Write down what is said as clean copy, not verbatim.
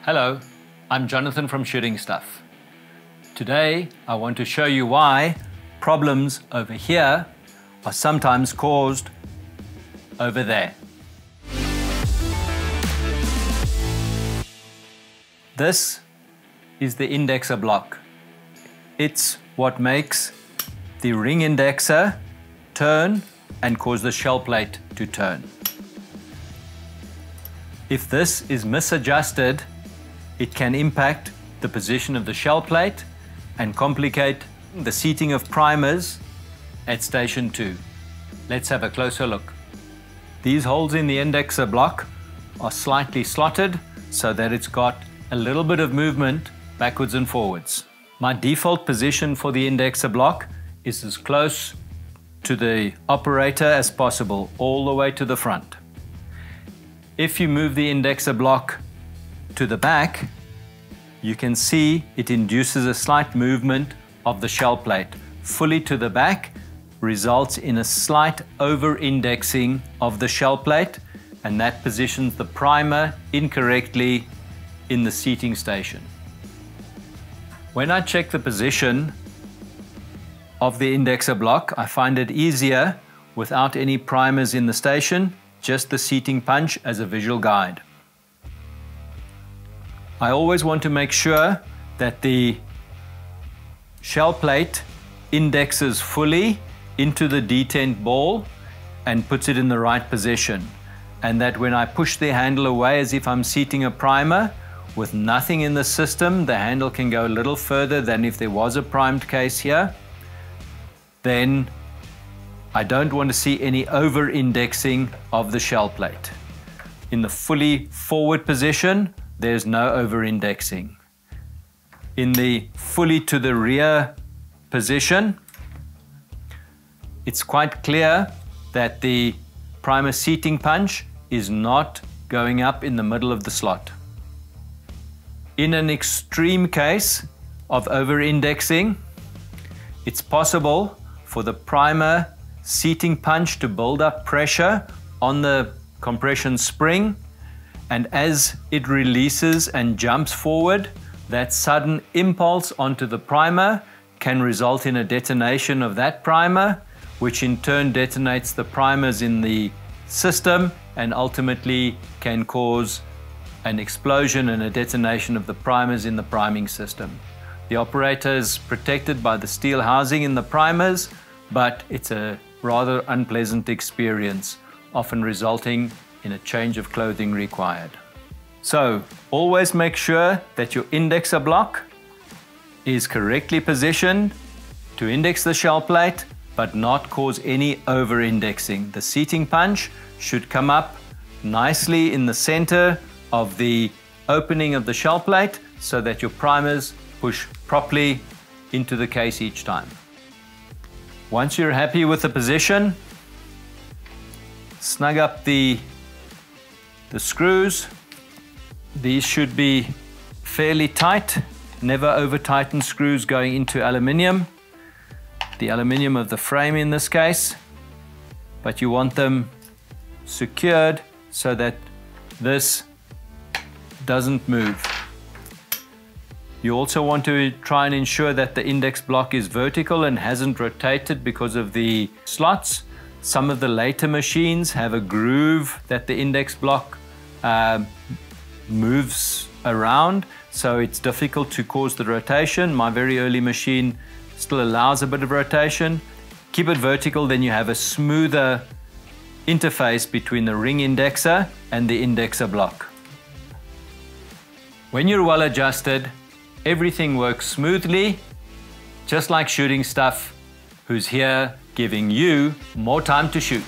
Hello, I'm Jonathan from Shooting Stuff. Today I want to show you why problems over here are sometimes caused over there. This is the indexer block. It's what makes the ring indexer turn and cause the shell plate to turn. If this is misadjusted, it can impact the position of the shell plate and complicate the seating of primers at station 2. Let's have a closer look. These holes in the indexer block are slightly slotted so that it's got a little bit of movement backwards and forwards. My default position for the indexer block is as close to the operator as possible, all the way to the front. If you move the indexer block to the back, you can see it induces a slight movement of the shell plate. Fully to the back results in a slight over-indexing of the shell plate, and that positions the primer incorrectly in the seating station. When I check the position of the indexer block, I find it easier without any primers in the station, just the seating punch as a visual guide. I always want to make sure that the shell plate indexes fully into the detent ball and puts it in the right position, and that when I push the handle away as if I'm seating a primer with nothing in the system, the handle can go a little further than if there was a primed case here. Then I don't want to see any over-indexing of the shell plate. In the fully forward position, there's no over-indexing. In the fully to the rear position, it's quite clear that the primer seating punch is not going up in the middle of the slot. In an extreme case of over-indexing, it's possible for the primer seating punch to build up pressure on the compression spring, and as it releases and jumps forward, that sudden impulse onto the primer can result in a detonation of that primer, which in turn detonates the primers in the system and ultimately can cause an explosion and a detonation of the primers in the priming system. The operator is protected by the steel housing in the primers, but it's a rather unpleasant experience, often resulting in a change of clothing required. So always make sure that your indexer block is correctly positioned to index the shell plate, but not cause any over-indexing. The seating punch should come up nicely in the center of the opening of the shell plate so that your primers push properly into the case each time. Once you're happy with the position, snug up the screws. These should be fairly tight. Never over tighten screws going into aluminium. The aluminium of the frame in this case, but you want them secured so that this doesn't move. You also want to try and ensure that the index block is vertical and hasn't rotated because of the slots. Some of the later machines have a groove that the index block moves around, so it's difficult to cause the rotation. My very early machine still allows a bit of rotation. Keep it vertical, then you have a smoother interface between the ring indexer and the indexer block. When you're well adjusted, everything works smoothly, just like Shooting Stuff, who's here giving you more time to shoot.